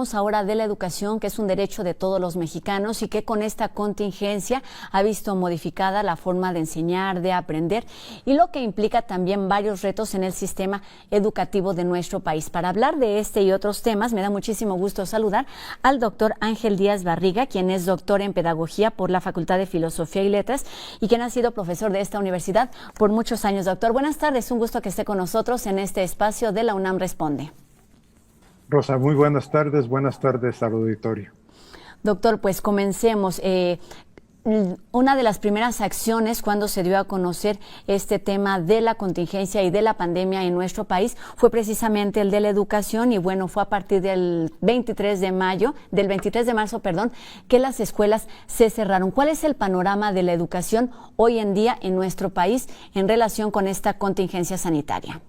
Hablemos ahora de la educación, que es un derecho de todos los mexicanos y que con esta contingencia ha visto modificada la forma de enseñar, de aprender y lo que implica también varios retos en el sistema educativo de nuestro país. Para hablar de este y otros temas, me da muchísimo gusto saludar al doctor Ángel Díaz Barriga, quien es doctor en Pedagogía por la Facultad de Filosofía y Letras y quien ha sido profesor de esta universidad por muchos años. Doctor, buenas tardes, un gusto que esté con nosotros en este espacio de la UNAM Responde. Rosa, muy buenas tardes al auditorio. Doctor, pues comencemos. Una de las primeras acciones cuando se dio a conocer este tema de la contingencia y de la pandemia en nuestro país fue precisamente el de la educación y bueno, fue a partir del 23 de marzo, que las escuelas se cerraron. ¿Cuál es el panorama de la educación hoy en día en nuestro país en relación con esta contingencia sanitaria?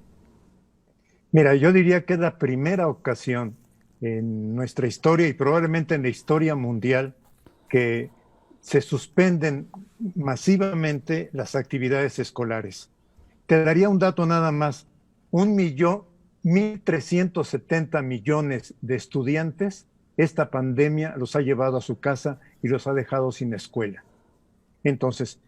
Mira, yo diría que es la primera ocasión en nuestra historia y probablemente en la historia mundial que se suspenden masivamente las actividades escolares. Te daría un dato nada más: 1.370 millones de estudiantes, esta pandemia los ha llevado a su casa y los ha dejado sin escuela. Entonces,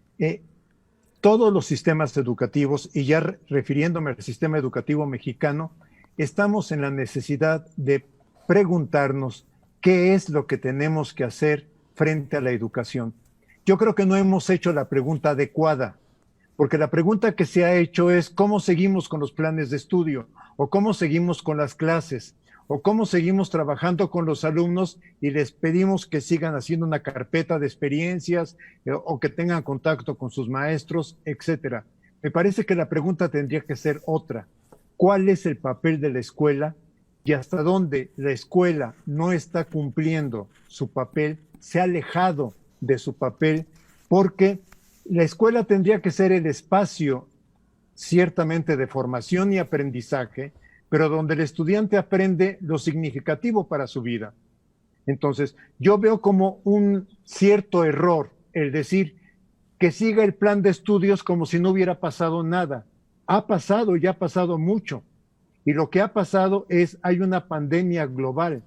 todos los sistemas educativos, y ya refiriéndome al sistema educativo mexicano, estamos en la necesidad de preguntarnos qué es lo que tenemos que hacer frente a la educación. Yo creo que no hemos hecho la pregunta adecuada, porque la pregunta que se ha hecho es cómo seguimos con los planes de estudio, o cómo seguimos con las clases, o cómo seguimos trabajando con los alumnos y les pedimos que sigan haciendo una carpeta de experiencias o que tengan contacto con sus maestros, etcétera. Me parece que la pregunta tendría que ser otra: ¿cuál es el papel de la escuela y hasta dónde la escuela no está cumpliendo su papel, se ha alejado de su papel? Porque la escuela tendría que ser el espacio ciertamente de formación y aprendizaje, pero donde el estudiante aprende lo significativo para su vida. Entonces, yo veo como un cierto error el decir que siga el plan de estudios como si no hubiera pasado nada. Ha pasado y ha pasado mucho. Y lo que ha pasado es, hay una pandemia global.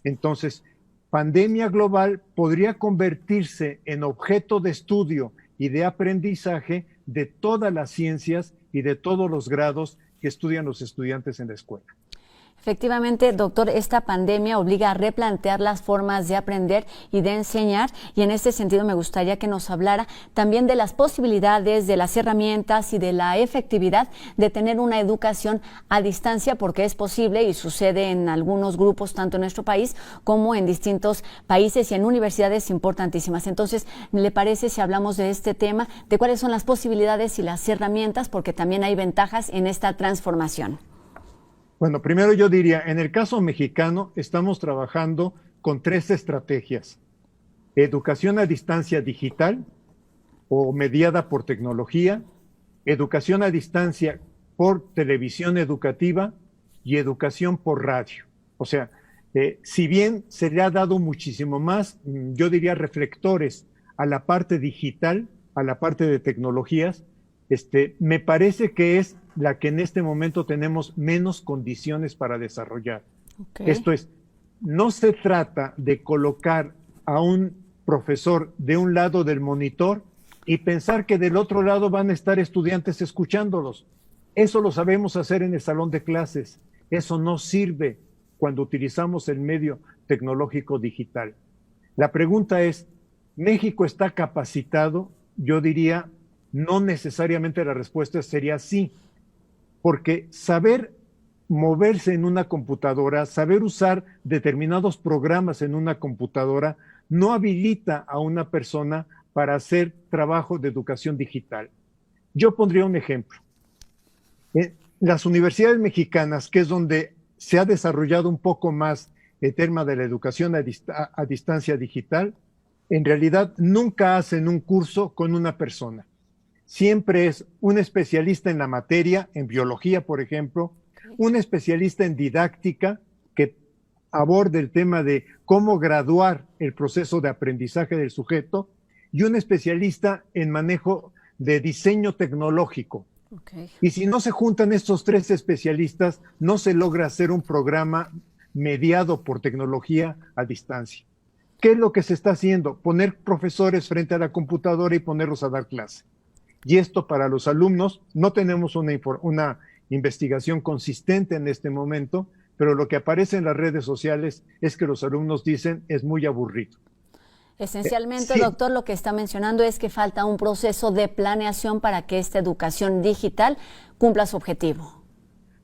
Entonces, pandemia global podría convertirse en objeto de estudio y de aprendizaje de todas las ciencias y de todos los grados que estudian los estudiantes en la escuela. Efectivamente, doctor, esta pandemia obliga a replantear las formas de aprender y de enseñar, y en este sentido me gustaría que nos hablara también de las posibilidades, de las herramientas y de la efectividad de tener una educación a distancia, porque es posible y sucede en algunos grupos, tanto en nuestro país como en distintos países y en universidades importantísimas. Entonces, ¿le parece si hablamos de este tema, de cuáles son las posibilidades y las herramientas, porque también hay ventajas en esta transformación? Bueno, primero yo diría, en el caso mexicano estamos trabajando con 3 estrategias: educación a distancia digital o mediada por tecnología, educación a distancia por televisión educativa y educación por radio. O sea, si bien se le ha dado muchísimo más, yo diría, reflectores a la parte digital, a la parte de tecnologías, me parece que es la que en este momento tenemos menos condiciones para desarrollar. Okay. Esto es, no se trata de colocar a un profesor de un lado del monitor y pensar que del otro lado van a estar estudiantes escuchándolos. Eso lo sabemos hacer en el salón de clases. Eso no sirve cuando utilizamos el medio tecnológico digital. La pregunta es, ¿México está capacitado? Yo diría, no necesariamente la respuesta sería sí, porque saber moverse en una computadora, saber usar determinados programas en una computadora, no habilita a una persona para hacer trabajo de educación digital. Yo pondría un ejemplo. Las universidades mexicanas, que es donde se ha desarrollado un poco más el tema de la educación a distancia digital, en realidad nunca hacen un curso con una persona. Siempre es un especialista en la materia, en biología, por ejemplo, un especialista en didáctica que aborde el tema de cómo graduar el proceso de aprendizaje del sujeto, y un especialista en manejo de diseño tecnológico. Okay. Y si no se juntan estos 3 especialistas, no se logra hacer un programa mediado por tecnología a distancia. ¿Qué es lo que se está haciendo? Poner profesores frente a la computadora y ponerlos a dar clase. Y esto para los alumnos, no tenemos una investigación consistente en este momento, pero lo que aparece en las redes sociales es que los alumnos dicen es muy aburrido. Esencialmente, Sí. doctor, lo que está mencionando es que falta un proceso de planeación para que esta educación digital cumpla su objetivo.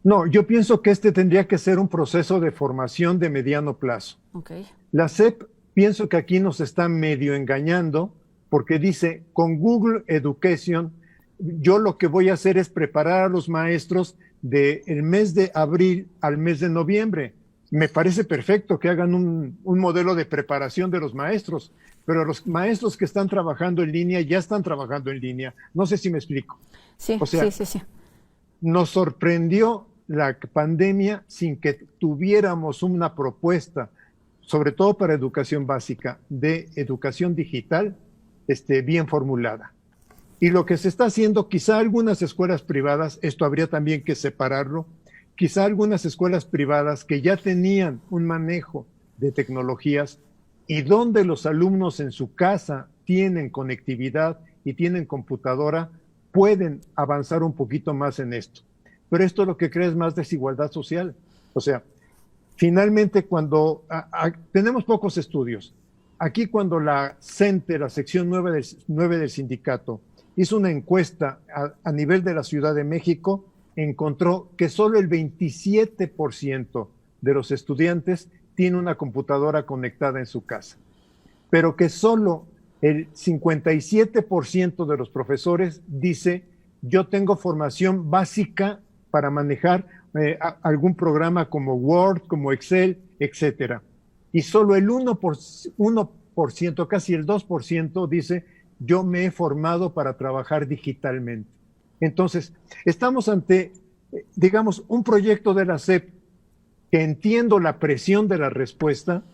No, yo pienso que este tendría que ser un proceso de formación de mediano plazo. Okay. La SEP, pienso que aquí nos está medio engañando porque dice, con Google Education, yo lo que voy a hacer es preparar a los maestros del mes de abril al mes de noviembre. Me parece perfecto que hagan un modelo de preparación de los maestros, pero los maestros que están trabajando en línea ya están trabajando en línea. No sé si me explico. Sí, O sea, sí. nos sorprendió la pandemia sin que tuviéramos una propuesta, sobre todo para educación básica, de educación digital, bien formulada. Y lo que se está haciendo, quizá algunas escuelas privadas, esto habría también que separarlo, quizá algunas escuelas privadas que ya tenían un manejo de tecnologías y donde los alumnos en su casa tienen conectividad y tienen computadora, pueden avanzar un poquito más en esto. Pero esto lo que crea es más desigualdad social. O sea, finalmente cuando tenemos pocos estudios, aquí cuando la CENTE, la sección 9 del sindicato, hizo una encuesta a nivel de la Ciudad de México, encontró que solo el 27% de los estudiantes tiene una computadora conectada en su casa, pero que solo el 57% de los profesores dice, yo tengo formación básica para manejar algún programa como Word, como Excel, etcétera. Y solo el 1%, casi el 2% dice, yo me he formado para trabajar digitalmente. Entonces, estamos ante, digamos, un proyecto de la SEP que entiendo la presión de la respuesta,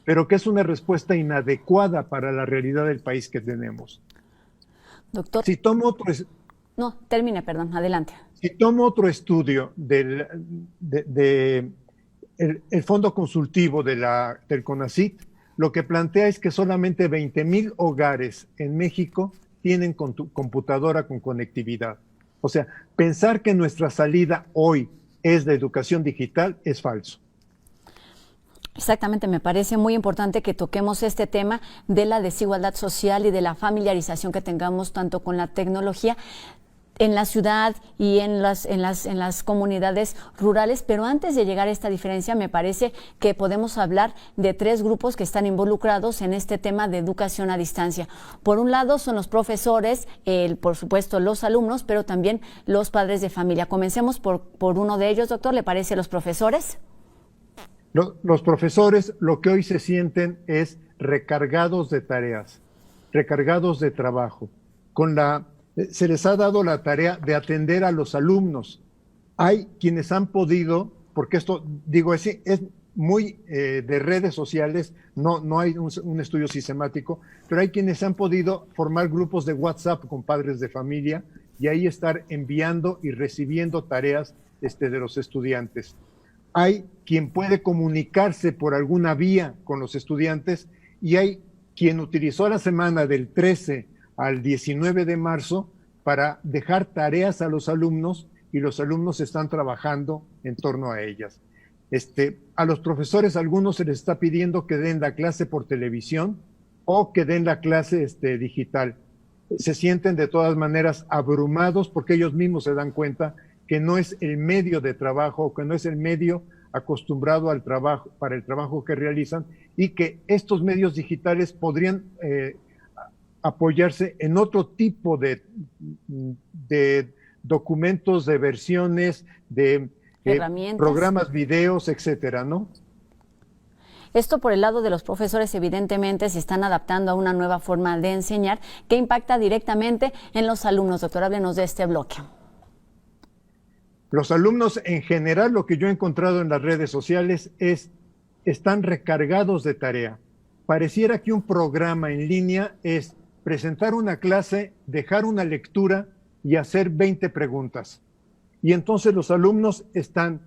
pero que es una respuesta inadecuada para la realidad del país que tenemos. Doctor. Si tomo otro, no, termine, perdón, adelante. Si tomo otro estudio del el Fondo Consultivo del CONACYT, lo que plantea es que solamente 20,000 hogares en México tienen computadora con conectividad. O sea, pensar que nuestra salida hoy es la educación digital es falso. Exactamente, me parece muy importante que toquemos este tema de la desigualdad social y de la familiarización que tengamos tanto con la tecnología en la ciudad y en las comunidades rurales, pero antes de llegar a esta diferencia me parece que podemos hablar de tres grupos que están involucrados en este tema de educación a distancia. Por un lado son los profesores, por supuesto los alumnos, pero también los padres de familia. Comencemos por uno de ellos, doctor, ¿le parece los profesores? Los profesores lo que hoy se sienten es recargados de tareas, recargados de trabajo, se les ha dado la tarea de atender a los alumnos. Hay quienes han podido, porque esto, digo, es muy de redes sociales, no hay un estudio sistemático, pero hay quienes han podido formar grupos de WhatsApp con padres de familia y ahí estar enviando y recibiendo tareas de los estudiantes. Hay quien puede comunicarse por alguna vía con los estudiantes y hay quien utilizó la semana del 13 al 19 de marzo para dejar tareas a los alumnos y los alumnos están trabajando en torno a ellas. A los profesores, a algunos se les está pidiendo que den la clase por televisión o que den la clase digital. Se sienten de todas maneras abrumados porque ellos mismos se dan cuenta que no es el medio de trabajo, que no es el medio acostumbrado al trabajo, para el trabajo que realizan y que estos medios digitales podrían apoyarse en otro tipo de documentos, de versiones, de programas, videos, etcétera, ¿no? Esto por el lado de los profesores, evidentemente se están adaptando a una nueva forma de enseñar que impacta directamente en los alumnos. Doctor, háblenos de este bloque. Los alumnos en general, lo que yo he encontrado en las redes sociales están recargados de tarea. Pareciera que un programa en línea es presentar una clase, dejar una lectura y hacer 20 preguntas. Y entonces los alumnos están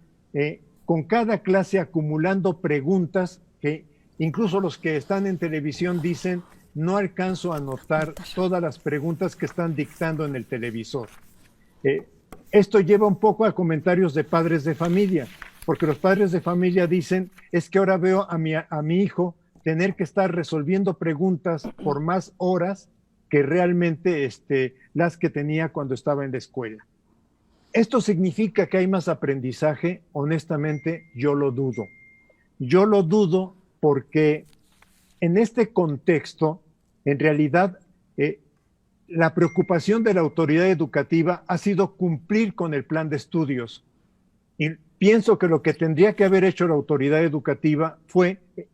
con cada clase acumulando preguntas que incluso los que están en televisión dicen, no alcanzo a anotar todas las preguntas que están dictando en el televisor. Esto lleva un poco a comentarios de padres de familia, porque los padres de familia dicen, es que ahora veo a mi hijo tener que estar resolviendo preguntas por más horas que realmente las que tenía cuando estaba en la escuela. ¿Esto significa que hay más aprendizaje? Honestamente, yo lo dudo. Yo lo dudo porque en este contexto, en realidad, la preocupación de la autoridad educativa ha sido cumplir con el plan de estudios. Y pienso que lo que tendría que haber hecho la autoridad educativa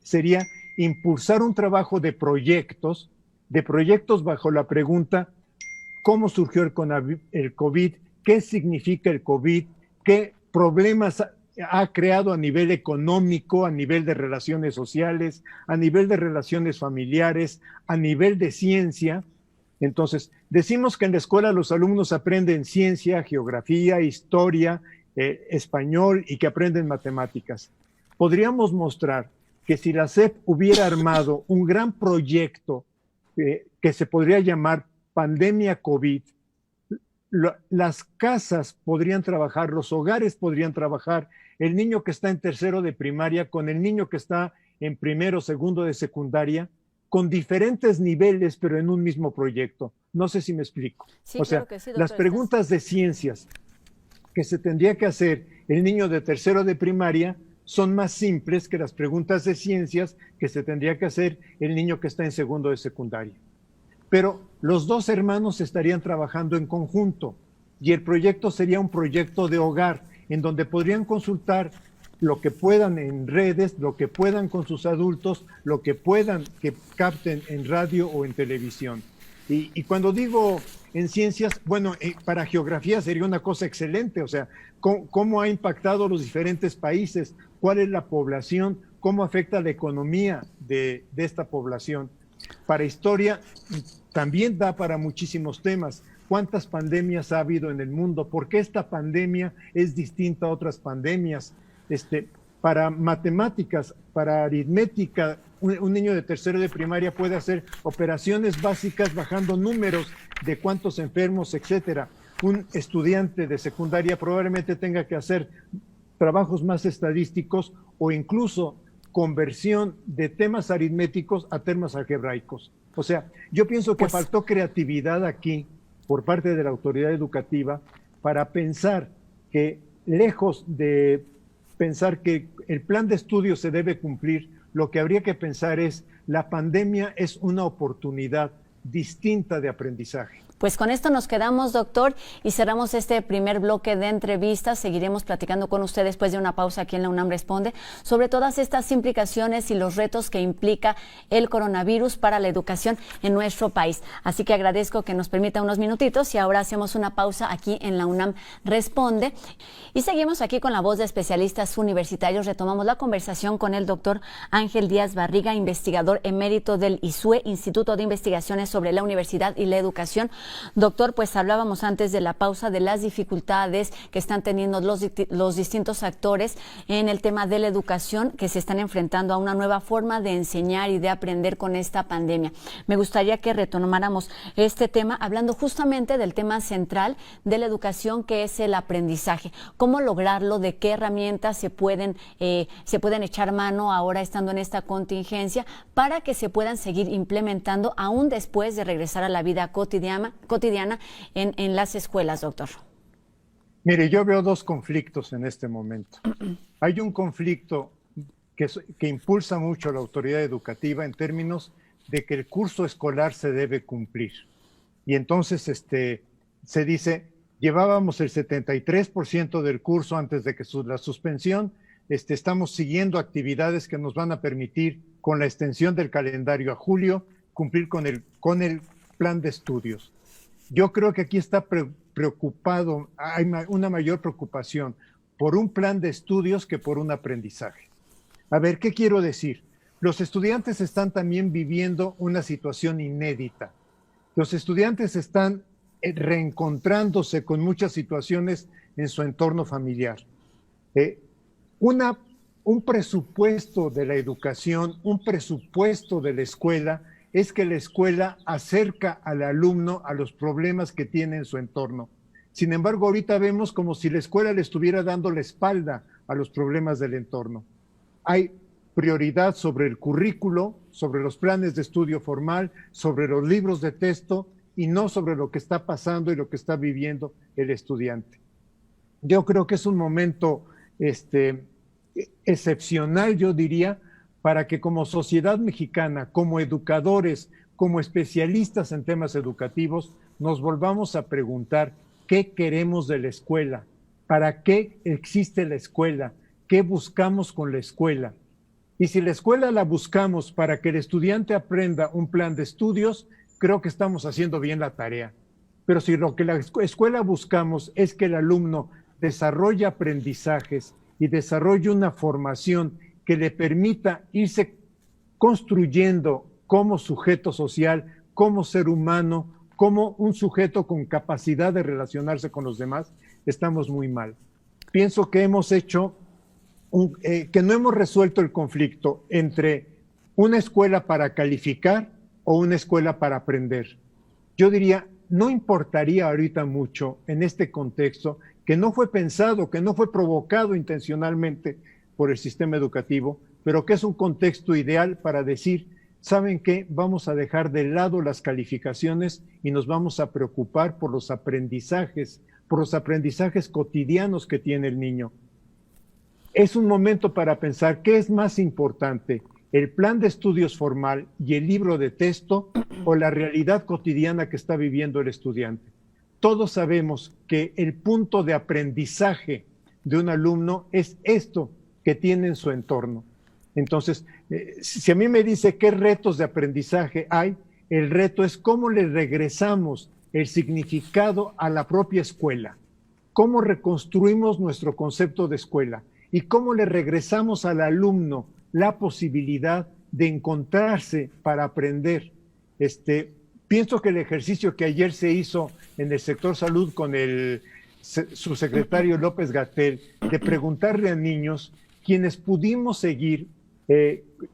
sería impulsar un trabajo de proyectos bajo la pregunta, ¿cómo surgió el COVID? ¿Qué significa el COVID? ¿Qué problemas ha creado a nivel económico, a nivel de relaciones sociales, a nivel de relaciones familiares, a nivel de ciencia? Entonces, decimos que en la escuela los alumnos aprenden ciencia, geografía, historia, español y que aprenden matemáticas. Podríamos mostrar que si la SEP hubiera armado un gran proyecto que se podría llamar pandemia COVID, las casas podrían trabajar, los hogares podrían trabajar, el niño que está en tercero de primaria con el niño que está en primero o segundo de secundaria, con diferentes niveles, pero en un mismo proyecto. No sé si me explico. Sí, o sea, claro que sí, doctor, las preguntas de ciencias que se tendría que hacer el niño de tercero de primaria son más simples que las preguntas de ciencias que se tendría que hacer el niño que está en segundo de secundaria. Pero los dos hermanos estarían trabajando en conjunto y el proyecto sería un proyecto de hogar en donde podrían consultar lo que puedan en redes, lo que puedan con sus adultos, lo que puedan que capten en radio o en televisión. Y cuando digo en ciencias, bueno, para geografía sería una cosa excelente, o sea, cómo ha impactado los diferentes países, cuál es la población, cómo afecta la economía de esta población. Para historia también da para muchísimos temas. ¿Cuántas pandemias ha habido en el mundo? ¿Por qué esta pandemia es distinta a otras pandemias? Para matemáticas, para aritmética, un niño de tercero de primaria puede hacer operaciones básicas bajando números de cuántos enfermos, etcétera. Un estudiante de secundaria probablemente tenga que hacer trabajos más estadísticos o incluso conversión de temas aritméticos a temas algebraicos. O sea, yo pienso que faltó creatividad aquí por parte de la autoridad educativa para pensar que, lejos de pensar que el plan de estudio se debe cumplir, lo que habría que pensar es, la pandemia es una oportunidad distinta de aprendizaje. Pues con esto nos quedamos, doctor, y cerramos este primer bloque de entrevistas. Seguiremos platicando con usted después de una pausa aquí en la UNAM Responde sobre todas estas implicaciones y los retos que implica el coronavirus para la educación en nuestro país. Así que agradezco que nos permita unos minutitos y ahora hacemos una pausa aquí en la UNAM Responde. Y seguimos aquí con la voz de especialistas universitarios. Retomamos la conversación con el doctor Ángel Díaz Barriga, investigador emérito del ISUE, Instituto de Investigaciones sobre la Universidad y la Educación. Doctor, pues hablábamos antes de la pausa de las dificultades que están teniendo los distintos actores en el tema de la educación, que se están enfrentando a una nueva forma de enseñar y de aprender con esta pandemia. Me gustaría que retomáramos este tema hablando justamente del tema central de la educación, que es el aprendizaje. ¿Cómo lograrlo? ¿De qué herramientas se pueden echar mano ahora estando en esta contingencia para que se puedan seguir implementando aún después de regresar a la vida cotidiana en las escuelas, doctor? Mire, yo veo dos conflictos en este momento. Hay un conflicto que impulsa mucho a la autoridad educativa en términos de que el curso escolar se debe cumplir. Y entonces se dice, llevábamos el 73% del curso antes de que la suspensión, estamos siguiendo actividades que nos van a permitir, con la extensión del calendario a julio, cumplir con el plan de estudios. Yo creo que aquí está preocupado, hay una mayor preocupación por un plan de estudios que por un aprendizaje. A ver, ¿qué quiero decir? Los estudiantes están también viviendo una situación inédita. Los estudiantes están reencontrándose con muchas situaciones en su entorno familiar. una, un presupuesto de la educación, un presupuesto de la escuela, es que la escuela acerca al alumno a los problemas que tiene en su entorno. Sin embargo, ahorita vemos como si la escuela le estuviera dando la espalda a los problemas del entorno. Hay prioridad sobre el currículo, sobre los planes de estudio formal, sobre los libros de texto y no sobre lo que está pasando y lo que está viviendo el estudiante. Yo creo que es un momento excepcional, yo diría, para que como sociedad mexicana, como educadores, como especialistas en temas educativos, nos volvamos a preguntar qué queremos de la escuela, para qué existe la escuela, qué buscamos con la escuela. Y si la escuela la buscamos para que el estudiante aprenda un plan de estudios, creo que estamos haciendo bien la tarea. Pero si lo que la escuela buscamos es que el alumno desarrolle aprendizajes y desarrolle una formación que le permita irse construyendo como sujeto social, como ser humano, como un sujeto con capacidad de relacionarse con los demás, estamos muy mal. Pienso que hemos hecho, que no hemos resuelto el conflicto entre una escuela para calificar o una escuela para aprender. Yo diría, no importaría ahorita mucho en este contexto que no fue pensado, que no fue provocado intencionalmente por el sistema educativo, pero que es un contexto ideal para decir, ¿saben qué? Vamos a dejar de lado las calificaciones y nos vamos a preocupar por los aprendizajes cotidianos que tiene el niño. Es un momento para pensar qué es más importante, el plan de estudios formal y el libro de texto o la realidad cotidiana que está viviendo el estudiante. Todos sabemos que el punto de aprendizaje de un alumno es esto que tiene en su entorno. Entonces, si a mí me dice qué retos de aprendizaje hay, el reto es cómo le regresamos el significado a la propia escuela, cómo reconstruimos nuestro concepto de escuela y cómo le regresamos al alumno la posibilidad de encontrarse para aprender. Pienso que el ejercicio que ayer se hizo en el sector salud con el subsecretario López-Gatell, de preguntarle a niños, quienes pudimos seguir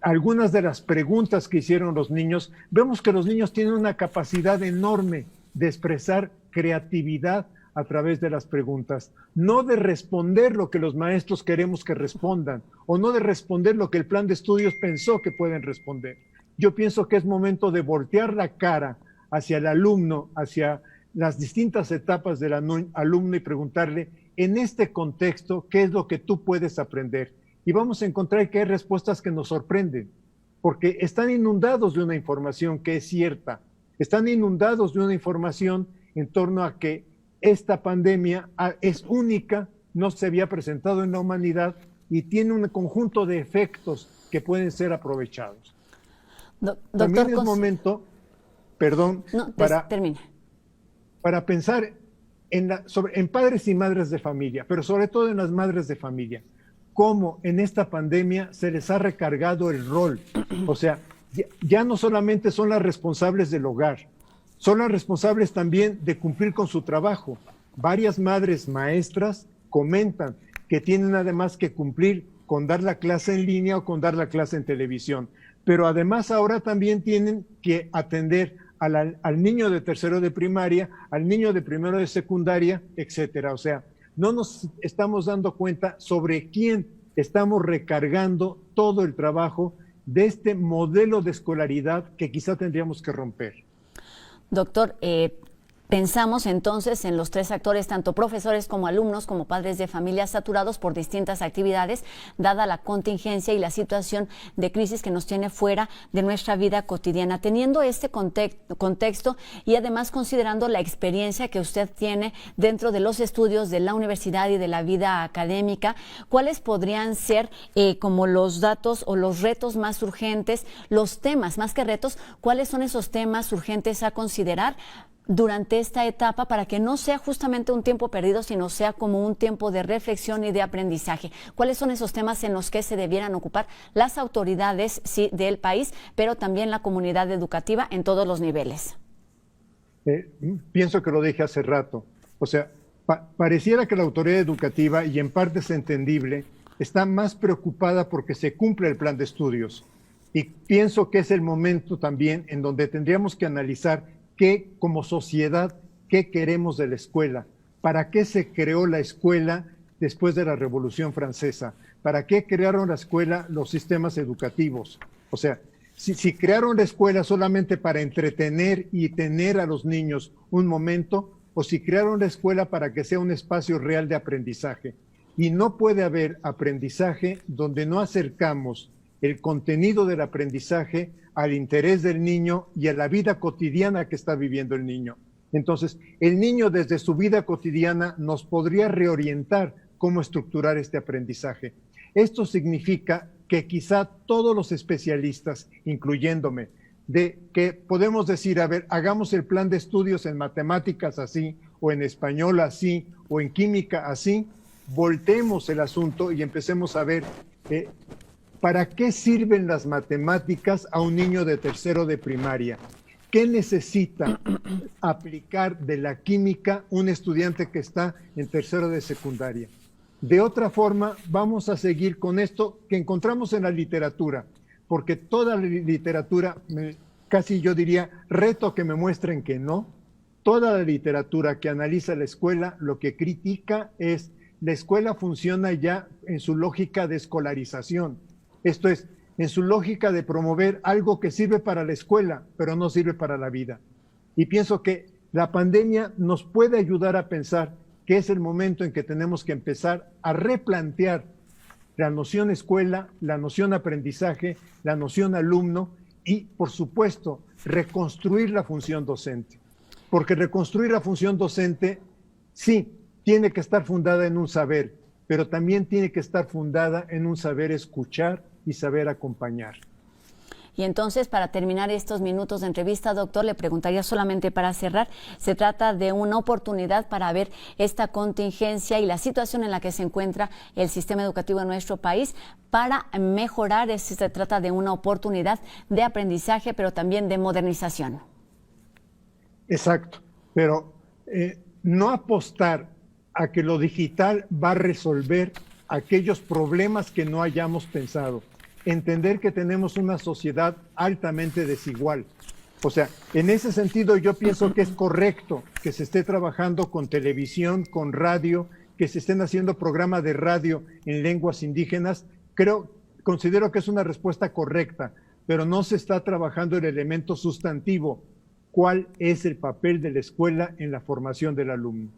algunas de las preguntas que hicieron los niños, vemos que los niños tienen una capacidad enorme de expresar creatividad a través de las preguntas, no de responder lo que los maestros queremos que respondan, o no de responder lo que el plan de estudios pensó que pueden responder. Yo pienso que es momento de voltear la cara hacia el alumno, hacia las distintas etapas del alumno y preguntarle, en este contexto, ¿qué es lo que tú puedes aprender? Y vamos a encontrar que hay respuestas que nos sorprenden, porque están inundados de una información que es cierta, están inundados de una información en torno a que esta pandemia es única, no se había presentado en la humanidad y tiene un conjunto de efectos que pueden ser aprovechados. También es momento, perdón, para pensar en padres y madres de familia, pero sobre todo en las madres de familia, cómo en esta pandemia se les ha recargado el rol. O sea, ya no solamente son las responsables del hogar, son las responsables también de cumplir con su trabajo. Varias madres maestras comentan que tienen además que cumplir con dar la clase en línea o con dar la clase en televisión, pero además ahora también tienen que atender al niño de tercero de primaria, al niño de primero de secundaria, etcétera. O sea, no nos estamos dando cuenta sobre quién estamos recargando todo el trabajo de este modelo de escolaridad que quizá tendríamos que romper. Doctor, pensamos entonces en los tres actores, tanto profesores como alumnos, como padres de familia, saturados por distintas actividades, dada la contingencia y la situación de crisis que nos tiene fuera de nuestra vida cotidiana. Teniendo este contexto y además considerando la experiencia que usted tiene dentro de los estudios de la universidad y de la vida académica, ¿cuáles podrían ser como los datos o los retos más urgentes, los temas, más que retos, cuáles son esos temas urgentes a considerar durante esta etapa para que no sea justamente un tiempo perdido, sino sea como un tiempo de reflexión y de aprendizaje? ¿Cuáles son esos temas en los que se debieran ocupar las autoridades, sí, del país, pero también la comunidad educativa en todos los niveles? Pienso que lo dije hace rato. O sea, pareciera que la autoridad educativa, y en parte es entendible, está más preocupada porque se cumple el plan de estudios. Y pienso que es el momento también en donde tendríamos que analizar qué, como sociedad, qué queremos de la escuela, para qué se creó la escuela después de la Revolución Francesa, para qué crearon la escuela los sistemas educativos. O sea, si crearon la escuela solamente para entretener y tener a los niños un momento, o si crearon la escuela para que sea un espacio real de aprendizaje. Y no puede haber aprendizaje donde no acercamos el contenido del aprendizaje al interés del niño y a la vida cotidiana que está viviendo el niño. Entonces, el niño desde su vida cotidiana nos podría reorientar cómo estructurar este aprendizaje. Esto significa que quizá todos los especialistas, incluyéndome, de que podemos decir, a ver, hagamos el plan de estudios en matemáticas así, o en español así, o en química así, volteemos el asunto y empecemos a ver ¿para qué sirven las matemáticas a un niño de tercero de primaria? ¿Qué necesita aplicar de la química un estudiante que está en tercero de secundaria? De otra forma, vamos a seguir con esto que encontramos en la literatura, porque toda la literatura, casi yo diría, reto que me muestren que no, toda la literatura que analiza la escuela lo que critica es la escuela funciona ya en su lógica de escolarización. Esto es, en su lógica de promover algo que sirve para la escuela, pero no sirve para la vida. Y pienso que la pandemia nos puede ayudar a pensar que es el momento en que tenemos que empezar a replantear la noción escuela, la noción aprendizaje, la noción alumno y, por supuesto, reconstruir la función docente. Porque reconstruir la función docente, sí, tiene que estar fundada en un saber, pero también tiene que estar fundada en un saber escuchar y saber acompañar. Y entonces, para terminar estos minutos de entrevista, doctor, le preguntaría solamente para cerrar, se trata de una oportunidad para ver esta contingencia y la situación en la que se encuentra el sistema educativo en nuestro país para mejorar, se trata de una oportunidad de aprendizaje, pero también de modernización. Exacto, pero no apostar a que lo digital va a resolver aquellos problemas que no hayamos pensado. Entender que tenemos una sociedad altamente desigual. O sea, en ese sentido yo pienso que es correcto que se esté trabajando con televisión, con radio, que se estén haciendo programas de radio en lenguas indígenas. Considero que es una respuesta correcta, pero no se está trabajando el elemento sustantivo. ¿Cuál es el papel de la escuela en la formación del alumno?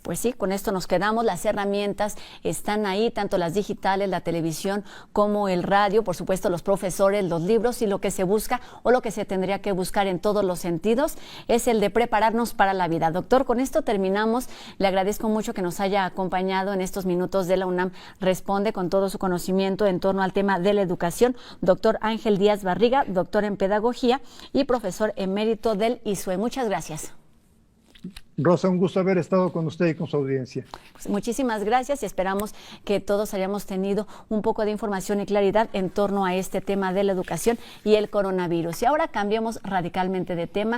Pues sí, con esto nos quedamos. Las herramientas están ahí, tanto las digitales, la televisión, como el radio, por supuesto los profesores, los libros, y lo que se busca o lo que se tendría que buscar en todos los sentidos es el de prepararnos para la vida. Doctor, con esto terminamos. Le agradezco mucho que nos haya acompañado en estos minutos de la UNAM Responde con todo su conocimiento en torno al tema de la educación. Doctor Ángel Díaz Barriga, doctor en pedagogía y profesor emérito del ISUE. Muchas gracias. Rosa, un gusto haber estado con usted y con su audiencia. Pues muchísimas gracias y esperamos que todos hayamos tenido un poco de información y claridad en torno a este tema de la educación y el coronavirus. Y ahora cambiamos radicalmente de tema.